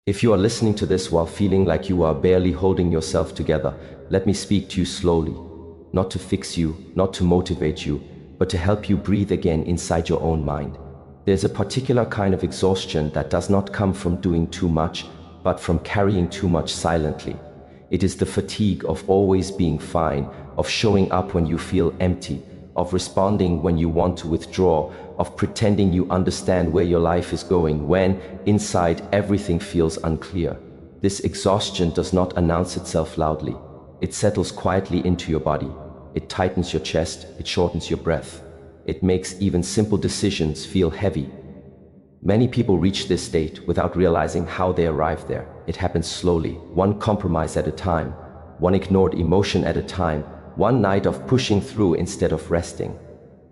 If you are listening to this while feeling like you are barely holding yourself together, let me speak to you slowly, not to fix you, not to motivate you, but to help you breathe again inside your own mind. There's a particular kind of exhaustion that does not come from doing too much, but from carrying too much silently. It is the fatigue of always being fine, of showing up when you feel empty, of responding when you want to withdraw, of pretending you understand where your life is going when, inside, everything feels unclear. This exhaustion does not announce itself loudly. It settles quietly into your body. It tightens your chest, it shortens your breath. It makes even simple decisions feel heavy. Many people reach this state without realizing how they arrived there. It happens slowly, one compromise at a time, one ignored emotion at a time, one night of pushing through instead of resting,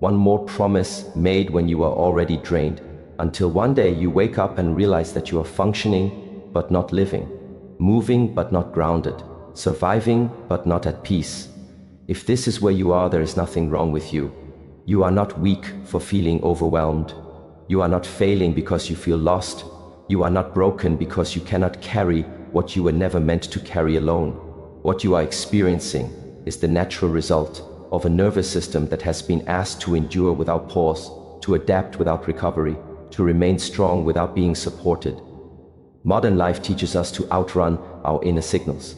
one more promise made when you are already drained, until one day you wake up and realize that you are functioning but not living, moving but not grounded, surviving but not at peace. If this is where you are, there is nothing wrong with you. You are not weak for feeling overwhelmed. You are not failing because you feel lost. You are not broken because you cannot carry what you were never meant to carry alone. What you are experiencing is the natural result of a nervous system that has been asked to endure without pause, to adapt without recovery, to remain strong without being supported. Modern life teaches us to outrun our inner signals,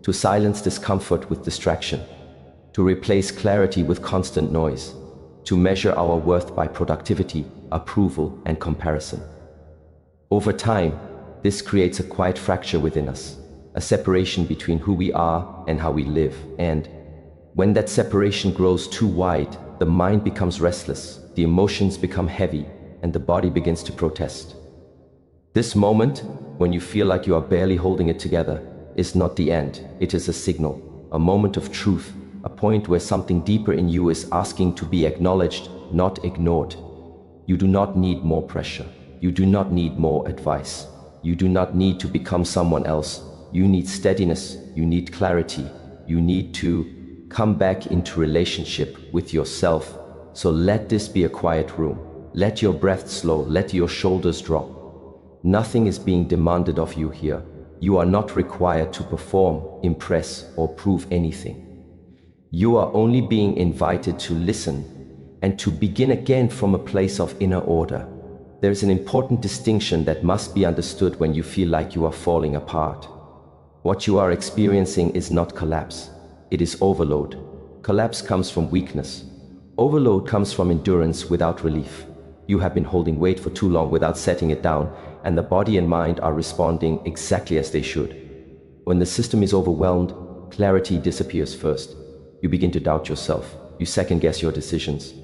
to silence discomfort with distraction, to replace clarity with constant noise, to measure our worth by productivity, approval, and comparison. Over time, this creates a quiet fracture within us, a separation between who we are and how we live. And when that separation grows too wide, the mind becomes restless, the emotions become heavy, and the body begins to protest. This moment, when you feel like you are barely holding it together, is not the end. It is a signal, a moment of truth, a point where something deeper in you is asking to be acknowledged, not ignored. You do not need more pressure. You do not need more advice. You do not need to become someone else. You need steadiness. You need clarity. You need to come back into relationship with yourself. So let this be a quiet room. Let your breath slow. Let your shoulders drop. Nothing is being demanded of you here. You are not required to perform, impress, or prove anything. You are only being invited to listen and to begin again from a place of inner order. There is an important distinction that must be understood when you feel like you are falling apart. What you are experiencing is not collapse. It is overload. Collapse comes from weakness. Overload comes from endurance without relief. You have been holding weight for too long without setting it down, and the body and mind are responding exactly as they should. When the system is overwhelmed, clarity disappears first. You begin to doubt yourself. You second-guess your decisions.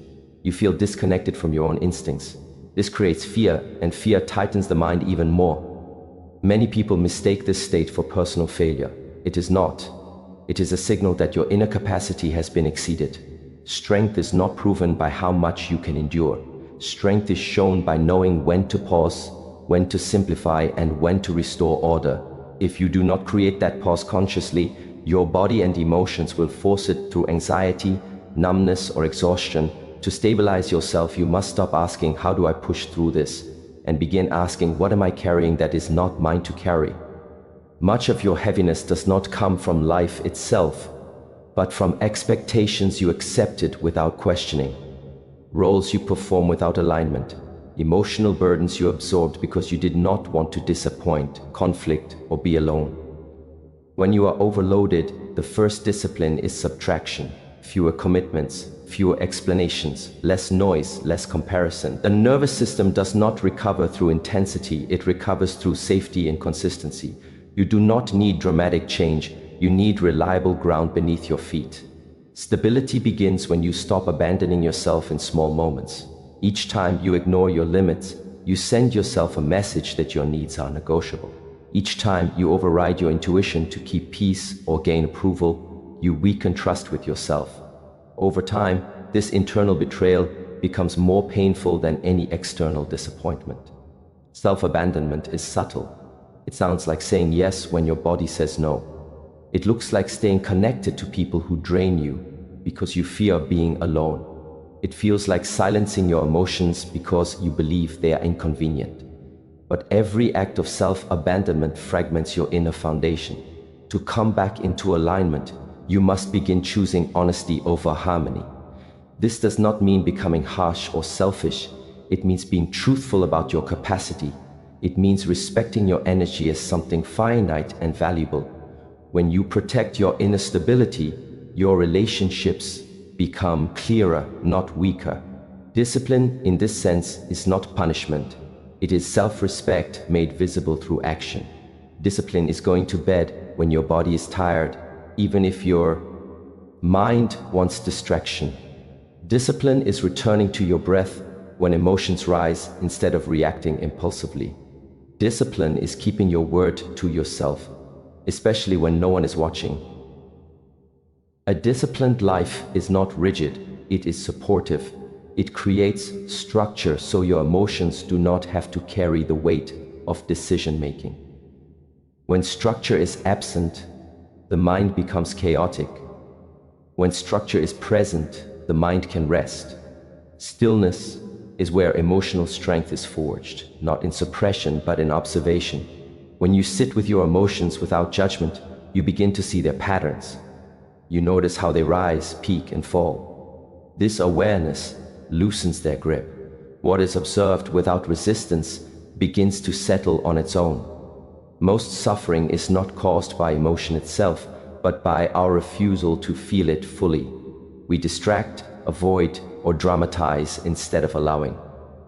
You feel disconnected from your own instincts. This creates fear, and fear tightens the mind even more. Many people mistake this state for personal failure. It is not. It is a signal that your inner capacity has been exceeded. Strength is not proven by how much you can endure. Strength is shown by knowing when to pause, when to simplify, and when to restore order. If you do not create that pause consciously, your body and emotions will force it through anxiety, numbness, or exhaustion. To stabilize yourself, you must stop asking, how do I push through this? And begin asking, what am I carrying that is not mine to carry? Much of your heaviness does not come from life itself, but from expectations you accepted without questioning, roles you perform without alignment, emotional burdens you absorbed because you did not want to disappoint, conflict, or be alone. When you are overloaded, the first discipline is subtraction. Fewer commitments, fewer explanations, less noise, less comparison. The nervous system does not recover through intensity, it recovers through safety and consistency. You do not need dramatic change, you need reliable ground beneath your feet. Stability begins when you stop abandoning yourself in small moments. Each time you ignore your limits, you send yourself a message that your needs are negotiable. Each time you override your intuition to keep peace or gain approval, you weaken trust with yourself. Over time, this internal betrayal becomes more painful than any external disappointment. Self-abandonment is subtle. It sounds like saying yes when your body says no. It looks like staying connected to people who drain you because you fear being alone. It feels like silencing your emotions because you believe they are inconvenient. But every act of self-abandonment fragments your inner foundation. To come back into alignment, you must begin choosing honesty over harmony. This does not mean becoming harsh or selfish. It means being truthful about your capacity. It means respecting your energy as something finite and valuable. When you protect your inner stability, your relationships become clearer, not weaker. Discipline, in this sense, is not punishment. It is self-respect made visible through action. Discipline is going to bed when your body is tired, even if your mind wants distraction. Discipline is returning to your breath when emotions rise instead of reacting impulsively. Discipline is keeping your word to yourself, especially when no one is watching. A disciplined life is not rigid, it is supportive. It creates structure so your emotions do not have to carry the weight of decision-making. When structure is absent, the mind becomes chaotic. When structure is present, the mind can rest. Stillness is where emotional strength is forged, not in suppression but in observation. When you sit with your emotions without judgment, you begin to see their patterns. You notice how they rise, peak, and fall. This awareness loosens their grip. What is observed without resistance begins to settle on its own. Most suffering is not caused by emotion itself, but by our refusal to feel it fully. We distract, avoid, or dramatize instead of allowing.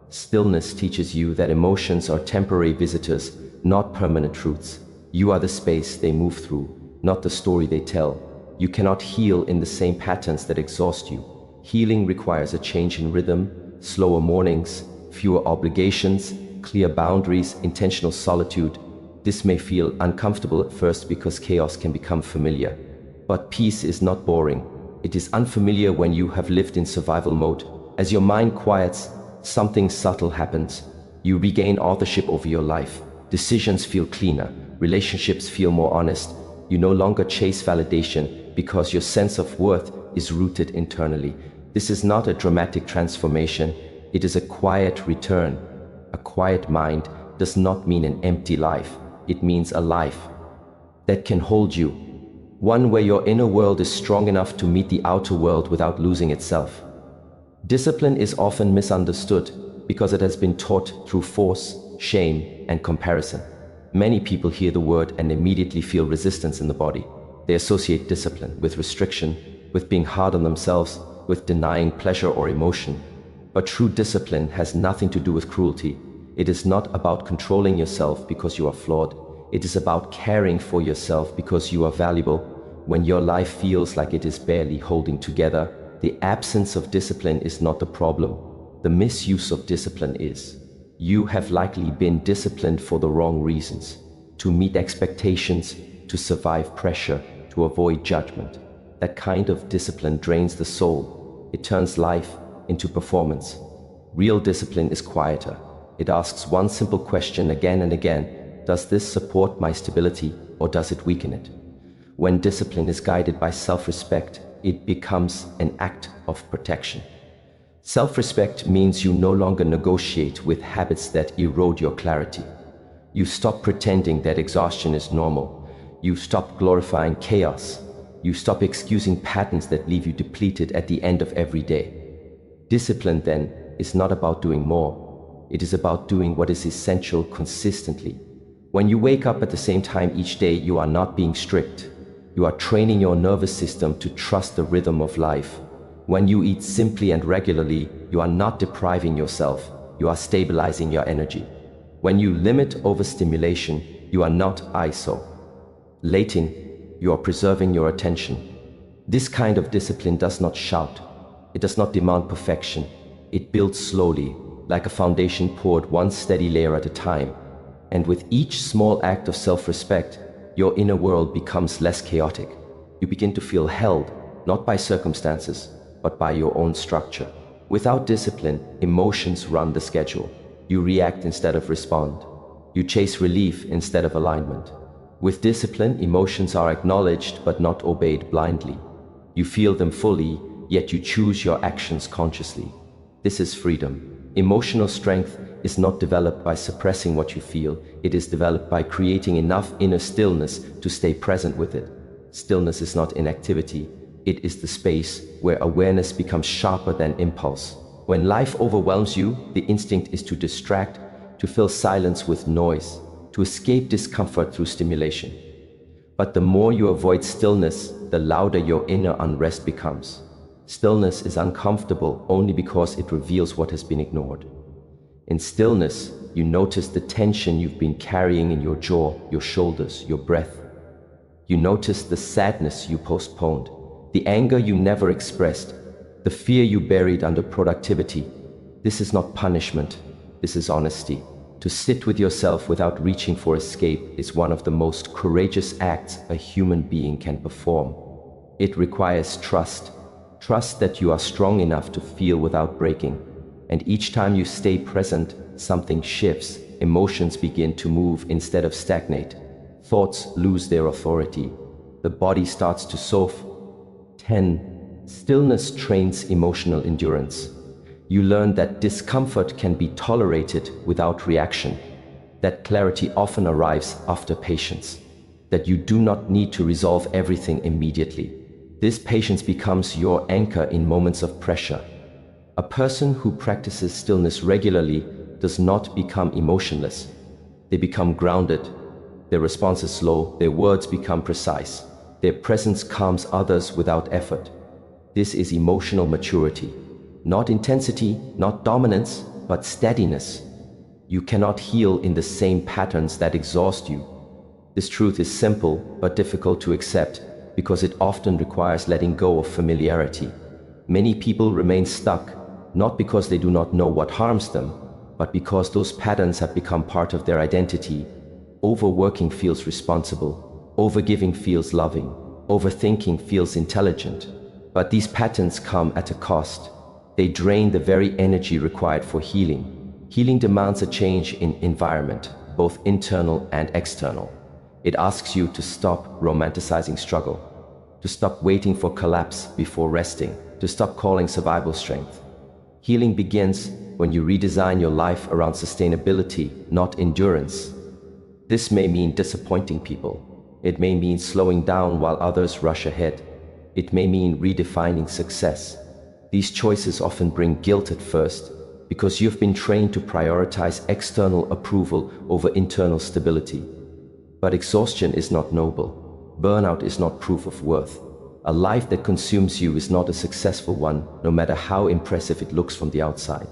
Stillness teaches you that emotions are temporary visitors, not permanent truths. You are the space they move through, not the story they tell. You cannot heal in the same patterns that exhaust you. Healing requires a change in rhythm, slower mornings, fewer obligations, clear boundaries, intentional solitude. This may feel uncomfortable at first because chaos can become familiar. But peace is not boring. It is unfamiliar when you have lived in survival mode. As your mind quiets, something subtle happens. You regain authorship over your life. Decisions feel cleaner. Relationships feel more honest. You no longer chase validation because your sense of worth is rooted internally. This is not a dramatic transformation. It is a quiet return. A quiet mind does not mean an empty life. It means a life that can hold you. One where your inner world is strong enough to meet the outer world without losing itself. Discipline is often misunderstood because it has been taught through force, shame, and comparison. Many people hear the word and immediately feel resistance in the body. They associate discipline with restriction, with being hard on themselves, with denying pleasure or emotion. But true discipline has nothing to do with cruelty. It is not about controlling yourself because you are flawed. It is about caring for yourself because you are valuable. When your life feels like it is barely holding together, the absence of discipline is not the problem. The misuse of discipline is. You have likely been disciplined for the wrong reasons. To meet expectations, to survive pressure, to avoid judgment. That kind of discipline drains the soul. It turns life into performance. Real discipline is quieter. It asks one simple question again and again. Does this support my stability or does it weaken it? When discipline is guided by self-respect, it becomes an act of protection. Self-respect means you no longer negotiate with habits that erode your clarity. You stop pretending that exhaustion is normal. You stop glorifying chaos. You stop excusing patterns that leave you depleted at the end of every day. Discipline, then, is not about doing more. It is about doing what is essential consistently. When you wake up at the same time each day, you are not being strict. You are training your nervous system to trust the rhythm of life. When you eat simply and regularly, you are not depriving yourself. You are stabilizing your energy. When you limit overstimulation, you are not isolating. You are preserving your attention. This kind of discipline does not shout. It does not demand perfection. It builds slowly, like a foundation poured one steady layer at a time. And with each small act of self-respect, your inner world becomes less chaotic. You begin to feel held, not by circumstances, but by your own structure. Without discipline, emotions run the schedule. You react instead of respond. You chase relief instead of alignment. With discipline, emotions are acknowledged but not obeyed blindly. You feel them fully, yet you choose your actions consciously. This is freedom. Emotional strength is not developed by suppressing what you feel, it is developed by creating enough inner stillness to stay present with it. Stillness is not inactivity, it is the space where awareness becomes sharper than impulse. When life overwhelms you, the instinct is to distract, to fill silence with noise, to escape discomfort through stimulation. But the more you avoid stillness, the louder your inner unrest becomes. Stillness is uncomfortable only because it reveals what has been ignored. In stillness, you notice the tension you've been carrying in your jaw, your shoulders, your breath. You notice the sadness you postponed, the anger you never expressed, the fear you buried under productivity. This is not punishment, this is honesty. To sit with yourself without reaching for escape is one of the most courageous acts a human being can perform. It requires trust. Trust that you are strong enough to feel without breaking. And each time you stay present, something shifts. Emotions begin to move instead of stagnate. Thoughts lose their authority. The body starts to soften. 10. Stillness trains emotional endurance. You learn that discomfort can be tolerated without reaction, that clarity often arrives after patience, that you do not need to resolve everything immediately. This patience becomes your anchor in moments of pressure. A person who practices stillness regularly does not become emotionless. They become grounded. Their response is slow, their words become precise. Their presence calms others without effort. This is emotional maturity. Not intensity, not dominance, but steadiness. You cannot heal in the same patterns that exhaust you. This truth is simple but difficult to accept because it often requires letting go of familiarity. Many people remain stuck, not because they do not know what harms them, but because those patterns have become part of their identity. Overworking feels responsible, overgiving feels loving, overthinking feels intelligent. But these patterns come at a cost. They drain the very energy required for healing. Healing demands a change in environment, both internal and external. It asks you to stop romanticizing struggle, to stop waiting for collapse before resting, to stop calling survival strength. Healing begins when you redesign your life around sustainability, not endurance. This may mean disappointing people. It may mean slowing down while others rush ahead. It may mean redefining success. These choices often bring guilt at first because you've been trained to prioritize external approval over internal stability. But exhaustion is not noble. Burnout is not proof of worth. A life that consumes you is not a successful one, no matter how impressive it looks from the outside.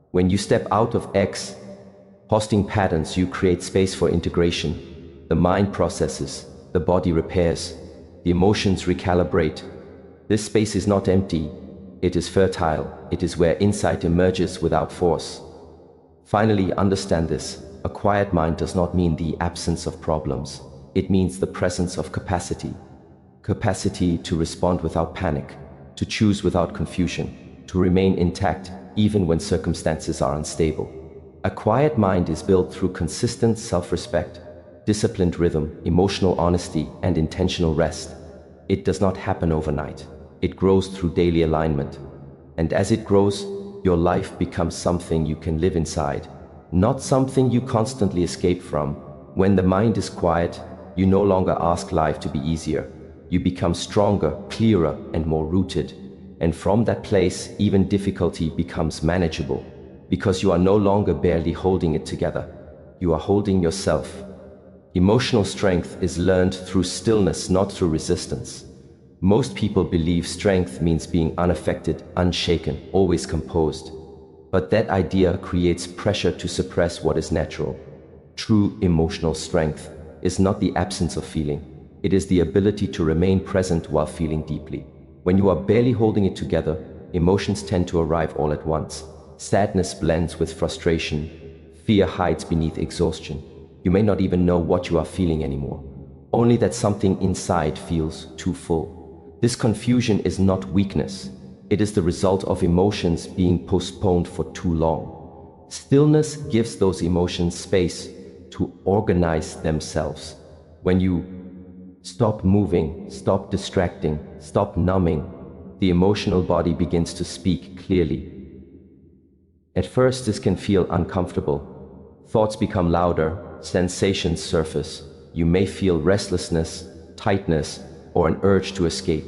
When you step out of exhausting patterns, you create space for integration. The mind processes, the body repairs, the emotions recalibrate. This space is not empty, it is fertile. It is where insight emerges without force. Finally, understand this. A quiet mind does not mean the absence of problems. It means the presence of capacity. Capacity to respond without panic, to choose without confusion, to remain intact even when circumstances are unstable. A quiet mind is built through consistent self-respect, disciplined rhythm, emotional honesty, and intentional rest. It does not happen overnight. It grows through daily alignment. And as it grows, your life becomes something you can live inside, not something you constantly escape from. When the mind is quiet, you no longer ask life to be easier. You become stronger, clearer, and more rooted. And from that place, even difficulty becomes manageable, because you are no longer barely holding it together. You are holding yourself. Emotional strength is learned through stillness, not through resistance. Most people believe strength means being unaffected, unshaken, always composed. But that idea creates pressure to suppress what is natural. True emotional strength is not the absence of feeling. It is the ability to remain present while feeling deeply. When you are barely holding it together, emotions tend to arrive all at once. Sadness blends with frustration. Fear hides beneath exhaustion. You may not even know what you are feeling anymore, only that something inside feels too full. This confusion is not weakness. It is the result of emotions being postponed for too long. Stillness gives those emotions space to organize themselves. When you stop moving, stop distracting, stop numbing, the emotional body begins to speak clearly. At first, this can feel uncomfortable. Thoughts become louder, sensations surface. You may feel restlessness, tightness, or an urge to escape.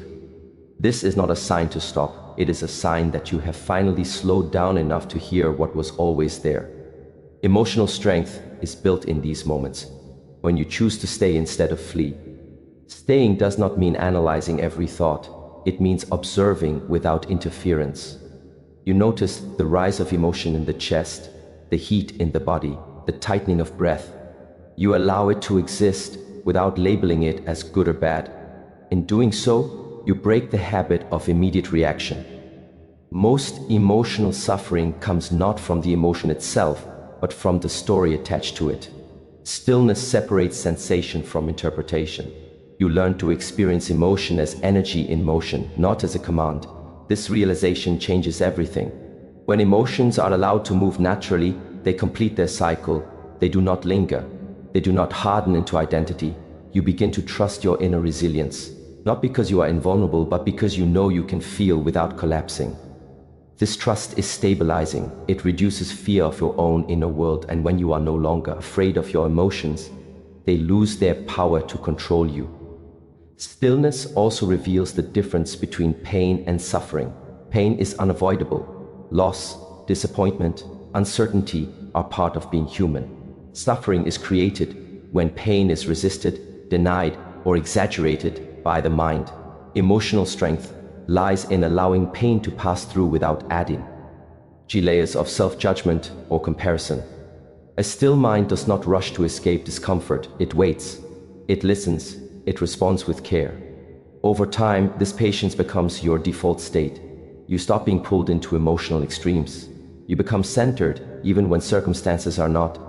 This is not a sign to stop. It is a sign that you have finally slowed down enough to hear what was always there. Emotional strength is built in these moments, when you choose to stay instead of flee. Staying does not mean analyzing every thought. It means observing without interference. You notice the rise of emotion in the chest, the heat in the body, the tightening of breath. You allow it to exist without labeling it as good or bad. In doing so, you break the habit of immediate reaction. Most emotional suffering comes not from the emotion itself, but from the story attached to it. Stillness separates sensation from interpretation. You learn to experience emotion as energy in motion, not as a command. This realization changes everything. When emotions are allowed to move naturally, they complete their cycle. They do not linger. They do not harden into identity. You begin to trust your inner resilience, not because you are invulnerable, but because you know you can feel without collapsing. This trust is stabilizing. It reduces fear of your own inner world, and when you are no longer afraid of your emotions, they lose their power to control you. Stillness also reveals the difference between pain and suffering. Pain is unavoidable. Loss, disappointment, uncertainty are part of being human. Suffering is created when pain is resisted, denied, or exaggerated by the mind. Emotional strength lies in allowing pain to pass through without adding layers of self-judgment or comparison. A still mind does not rush to escape discomfort. It waits, it listens, it responds with care. Over time, this patience becomes your default state. You stop being pulled into emotional extremes. You become centered even when circumstances are not.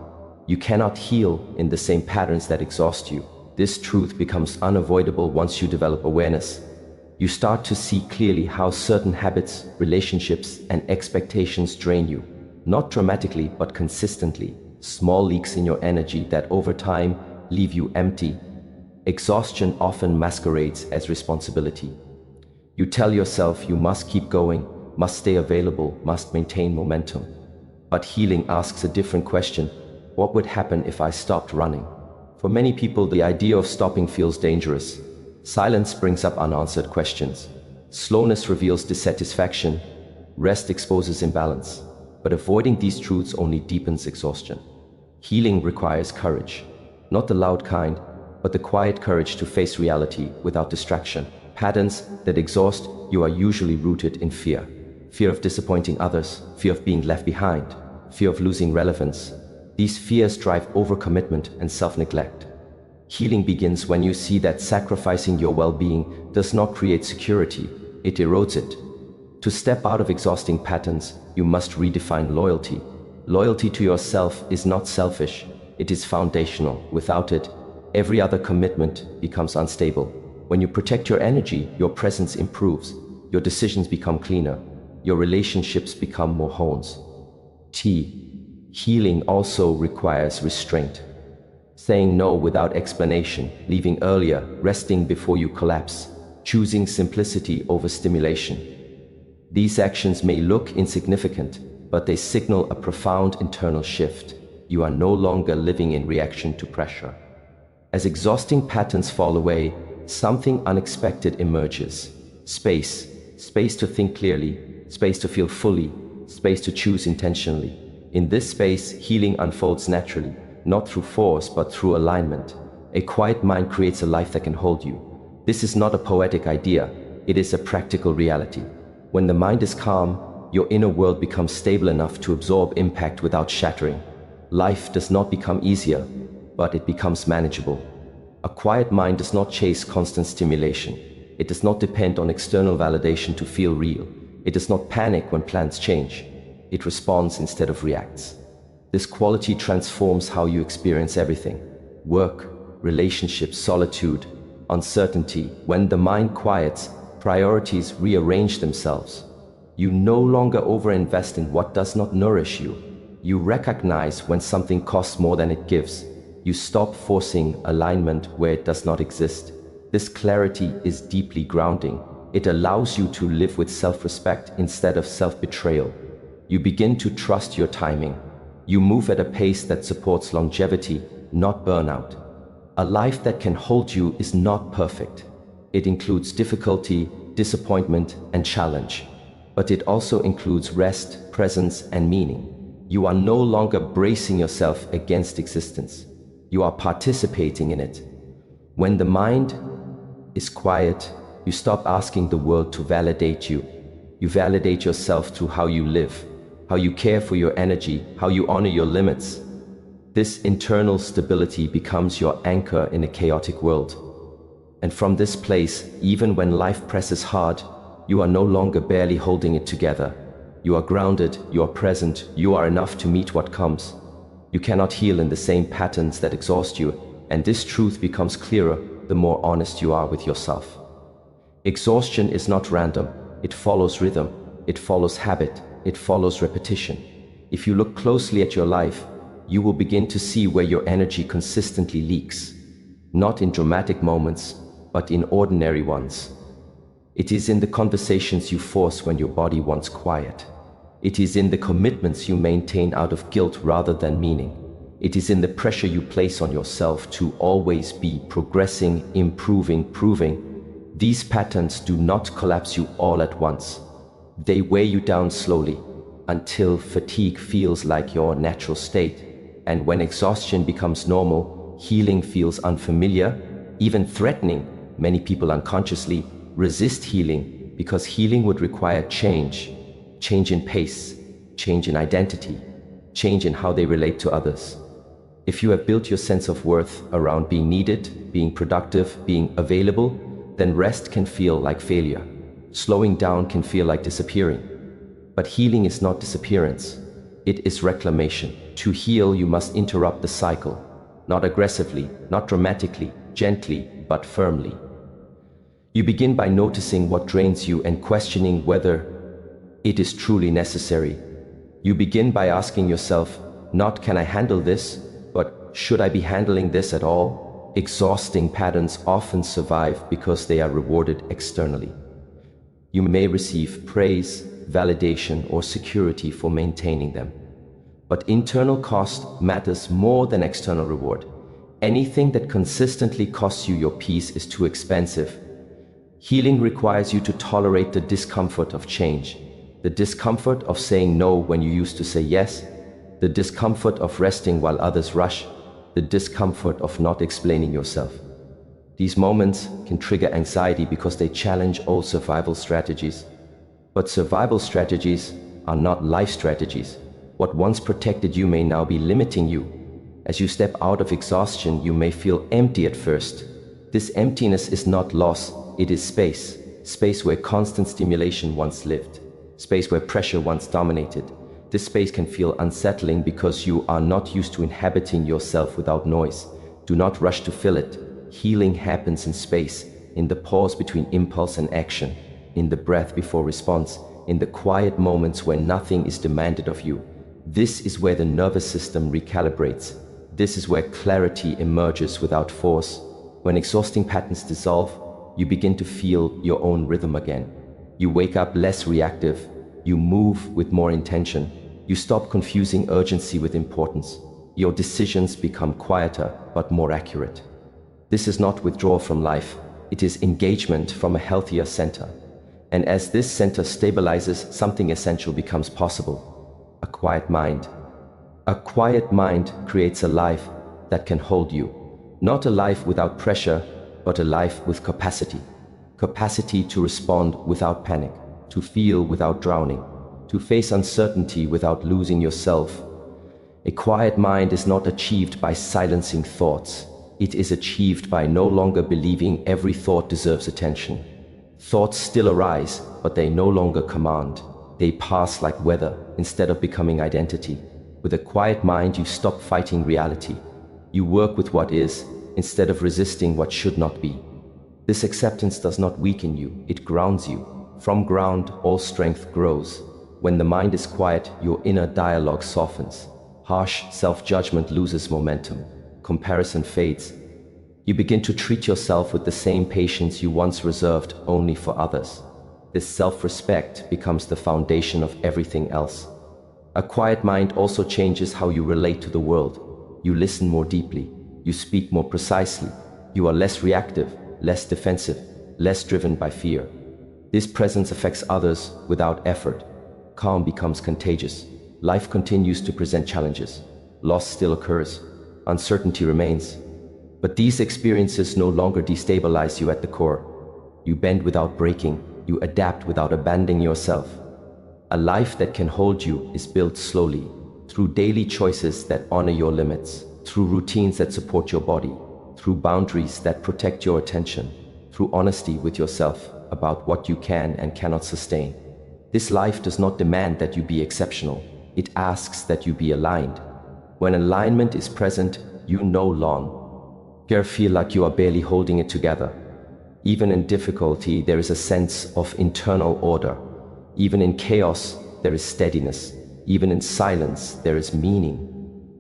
You cannot heal in the same patterns that exhaust you. This truth becomes unavoidable once you develop awareness. You start to see clearly how certain habits, relationships, and expectations drain you. Not dramatically, but consistently. Small leaks in your energy that over time leave you empty. Exhaustion often masquerades as responsibility. You tell yourself you must keep going, must stay available, must maintain momentum. But healing asks a different question. What would happen if I stopped running? For many people, the idea of stopping feels dangerous. Silence brings up unanswered questions. Slowness reveals dissatisfaction. Rest exposes imbalance. But avoiding these truths only deepens exhaustion. Healing requires courage, not the loud kind, but the quiet courage to face reality without distraction. Patterns that exhaust you are usually rooted in fear. Fear of disappointing others, fear of being left behind, fear of losing relevance. These fears drive overcommitment and self-neglect. Healing begins when you see that sacrificing your well-being does not create security, it erodes it. To step out of exhausting patterns, you must redefine loyalty. Loyalty to yourself is not selfish, it is foundational. Without it, every other commitment becomes unstable. When you protect your energy, your presence improves, your decisions become cleaner, your relationships become more whole. Healing also requires restraint. Saying no without explanation, leaving earlier, resting before you collapse, choosing simplicity over stimulation. These actions may look insignificant, but they signal a profound internal shift. You are no longer living in reaction to pressure. As exhausting patterns fall away, something unexpected emerges. Space. Space to think clearly, space to feel fully, space to choose intentionally. In this space, healing unfolds naturally, not through force, but through alignment. A quiet mind creates a life that can hold you. This is not a poetic idea, it is a practical reality. When the mind is calm, your inner world becomes stable enough to absorb impact without shattering. Life does not become easier, but it becomes manageable. A quiet mind does not chase constant stimulation. It does not depend on external validation to feel real. It does not panic when plans change. It responds instead of reacts. This quality transforms how you experience everything: work, relationships, solitude, uncertainty. When the mind quiets, priorities rearrange themselves. You no longer overinvest in what does not nourish you. You recognize when something costs more than it gives. You stop forcing alignment where it does not exist. This clarity is deeply grounding. It allows you to live with self-respect instead of self-betrayal. You begin to trust your timing. You move at a pace that supports longevity, not burnout. A life that can hold you is not perfect. It includes difficulty, disappointment, and challenge. But it also includes rest, presence, and meaning. You are no longer bracing yourself against existence. You are participating in it. When the mind is quiet, you stop asking the world to validate you. You validate yourself through how you live, how you care for your energy, how you honor your limits. This internal stability becomes your anchor in a chaotic world. And from this place, even when life presses hard, you are no longer barely holding it together. You are grounded, you are present, you are enough to meet what comes. You cannot heal in the same patterns that exhaust you, and this truth becomes clearer the more honest you are with yourself. Exhaustion is not random. It follows rhythm, it follows habit, it follows repetition. If you look closely at your life, you will begin to see where your energy consistently leaks. Not in dramatic moments, but in ordinary ones. It is in the conversations you force when your body wants quiet. It is in the commitments you maintain out of guilt rather than meaning. It is in the pressure you place on yourself to always be progressing, improving, proving. These patterns do not collapse you all at once. They weigh you down slowly until fatigue feels like your natural state. And when exhaustion becomes normal, healing feels unfamiliar, even threatening. Many people unconsciously resist healing because healing would require change in pace, change in identity, change in how they relate to others. If you have built your sense of worth around being needed, being productive, being available, then rest can feel like failure. Slowing down can feel like disappearing. But healing is not disappearance. It is reclamation. To heal, you must interrupt the cycle. Not aggressively, not dramatically, gently, but firmly. You begin by noticing what drains you and questioning whether it is truly necessary. You begin by asking yourself, not can I handle this, but should I be handling this at all? Exhausting patterns often survive because they are rewarded externally. You may receive praise, validation, or security for maintaining them. But internal cost matters more than external reward. Anything that consistently costs you your peace is too expensive. Healing requires you to tolerate the discomfort of change, the discomfort of saying no when you used to say yes, the discomfort of resting while others rush, the discomfort of not explaining yourself. These moments can trigger anxiety because they challenge old survival strategies. But survival strategies are not life strategies. What once protected you may now be limiting you. As you step out of exhaustion, you may feel empty at first. This emptiness is not loss, it is space. Space where constant stimulation once lived. Space where pressure once dominated. This space can feel unsettling because you are not used to inhabiting yourself without noise. Do not rush to fill it. Healing happens in space, in the pause between impulse and action, in the breath before response, in the quiet moments where nothing is demanded of you. This is where the nervous system recalibrates. This is where clarity emerges without force. When exhausting patterns dissolve, you begin to feel your own rhythm again. You wake up less reactive. You move with more intention. You stop confusing urgency with importance. Your decisions become quieter but more accurate. This is not withdrawal from life. It is engagement from a healthier center. And as this center stabilizes, something essential becomes possible. A quiet mind. A quiet mind creates a life that can hold you. Not a life without pressure, but a life with capacity. Capacity to respond without panic, to feel without drowning, to face uncertainty without losing yourself. A quiet mind is not achieved by silencing thoughts. It is achieved by no longer believing every thought deserves attention. Thoughts still arise, but they no longer command. They pass like weather instead of becoming identity. With a quiet mind, you stop fighting reality. You work with what is, instead of resisting what should not be. This acceptance does not weaken you, it grounds you. From ground, all strength grows. When the mind is quiet, your inner dialogue softens. Harsh self-judgment loses momentum. Comparison fades. You begin to treat yourself with the same patience you once reserved only for others. This self-respect becomes the foundation of everything else. A quiet mind also changes how you relate to the world. You listen more deeply. You speak more precisely. You are less reactive, less defensive, less driven by fear. This presence affects others without effort. Calm becomes contagious. Life continues to present challenges. Loss still occurs. Uncertainty remains. But these experiences no longer destabilize you at the core. You bend without breaking. You adapt without abandoning yourself. A life that can hold you is built slowly, through daily choices that honor your limits, through routines that support your body, through boundaries that protect your attention, through honesty with yourself about what you can and cannot sustain. This life does not demand that you be exceptional. It asks that you be aligned. When alignment is present, you no longer feel like you are barely holding it together. Even in difficulty, there is a sense of internal order. Even in chaos, there is steadiness. Even in silence, there is meaning.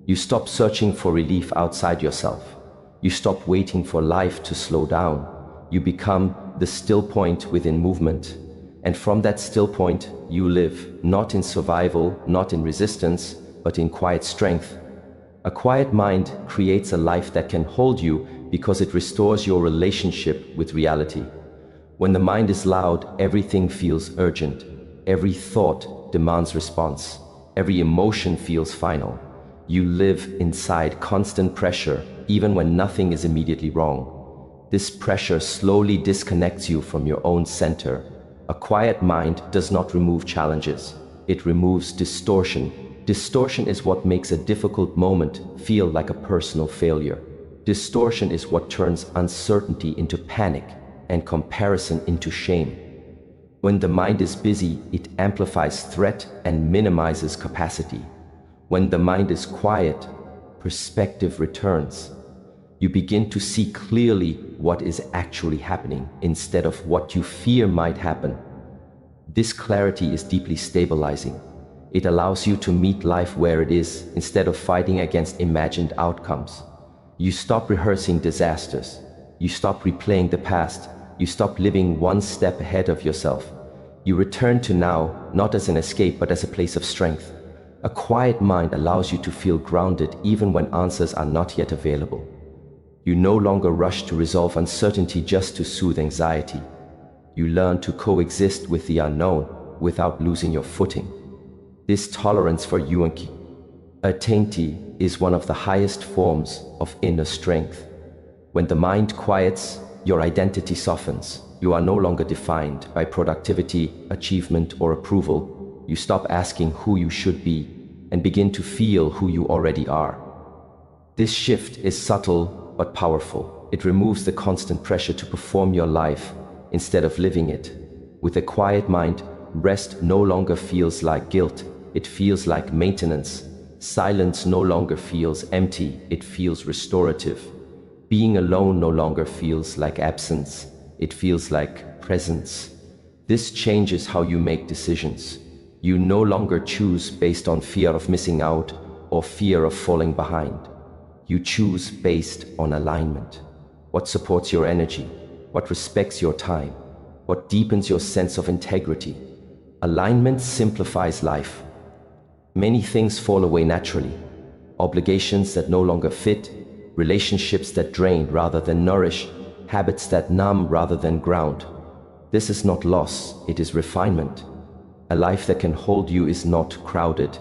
You stop searching for relief outside yourself. You stop waiting for life to slow down. You become the still point within movement. And from that still point, you live, not in survival, not in resistance, but in quiet strength. A quiet mind creates a life that can hold you because it restores your relationship with reality. When the mind is loud, everything feels urgent. Every thought demands response. Every emotion feels final. You live inside constant pressure, even when nothing is immediately wrong. This pressure slowly disconnects you from your own center. A quiet mind does not remove challenges. It removes distortion. Distortion is what makes a difficult moment feel like a personal failure. Distortion is what turns uncertainty into panic and comparison into shame. When the mind is busy, it amplifies threat and minimizes capacity. When the mind is quiet, perspective returns. You begin to see clearly what is actually happening instead of what you fear might happen. This clarity is deeply stabilizing. It allows you to meet life where it is instead of fighting against imagined outcomes. You stop rehearsing disasters. You stop replaying the past. You stop living one step ahead of yourself. You return to now, not as an escape, but as a place of strength. A quiet mind allows you to feel grounded even when answers are not yet available. You no longer rush to resolve uncertainty just to soothe anxiety. You learn to coexist with the unknown without losing your footing. This tolerance for uncertainty is one of the highest forms of inner strength. When the mind quiets, your identity softens. You are no longer defined by productivity, achievement, or approval. You stop asking who you should be and begin to feel who you already are. This shift is subtle but powerful. It removes the constant pressure to perform your life instead of living it. With a quiet mind, rest no longer feels like guilt. It feels like maintenance. Silence no longer feels empty. It feels restorative. Being alone no longer feels like absence. It feels like presence. This changes how you make decisions. You no longer choose based on fear of missing out or fear of falling behind. You choose based on alignment. What supports your energy? What respects your time? What deepens your sense of integrity? Alignment simplifies life. Many things fall away naturally. Obligations that no longer fit, relationships that drain rather than nourish, habits that numb rather than ground. This is not loss, it is refinement. A life that can hold you is not crowded,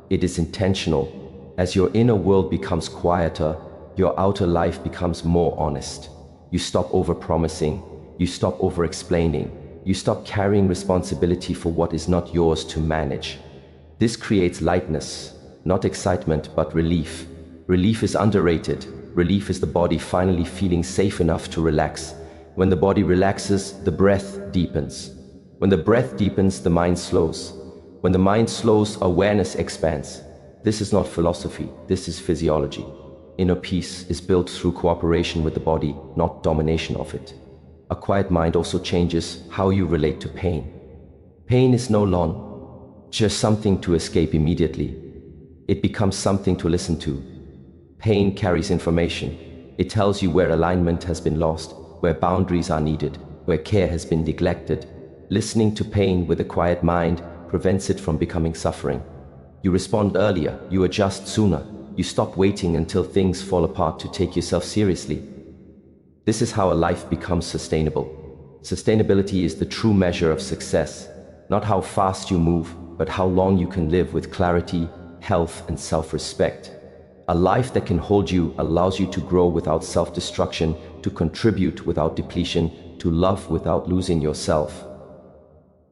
it is intentional. As your inner world becomes quieter, your outer life becomes more honest. You stop over-promising, you stop over-explaining, you stop carrying responsibility for what is not yours to manage. This creates lightness, not excitement, but relief. Relief is underrated. Relief is the body finally feeling safe enough to relax. When the body relaxes, the breath deepens. When the breath deepens, the mind slows. When the mind slows, awareness expands. This is not philosophy, this is physiology. Inner peace is built through cooperation with the body, not domination of it. A quiet mind also changes how you relate to pain. Pain is no longer just something to escape immediately. It becomes something to listen to. Pain carries information. It tells you where alignment has been lost, where boundaries are needed, where care has been neglected. Listening to pain with a quiet mind prevents it from becoming suffering. You respond earlier, you adjust sooner, you stop waiting until things fall apart to take yourself seriously. This is how a life becomes sustainable. Sustainability is the true measure of success, not how fast you move, but how long you can live with clarity, health, and self-respect. A life that can hold you allows you to grow without self-destruction, to contribute without depletion, to love without losing yourself.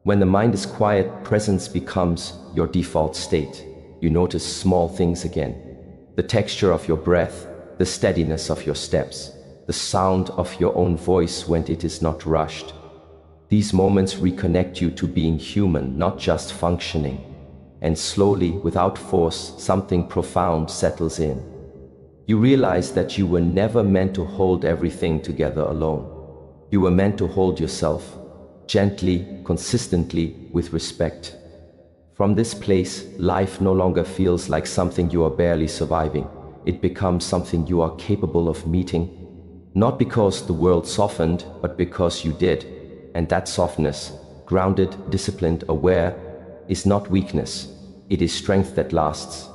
When the mind is quiet, presence becomes your default state. You notice small things again. The texture of your breath, the steadiness of your steps, the sound of your own voice when it is not rushed. These moments reconnect you to being human, not just functioning. And slowly, without force, something profound settles in. You realize that you were never meant to hold everything together alone. You were meant to hold yourself, gently, consistently, with respect. From this place, life no longer feels like something you are barely surviving. It becomes something you are capable of meeting, not because the world softened, but because you did. And that softness, grounded, disciplined, aware, is not weakness. It is strength that lasts.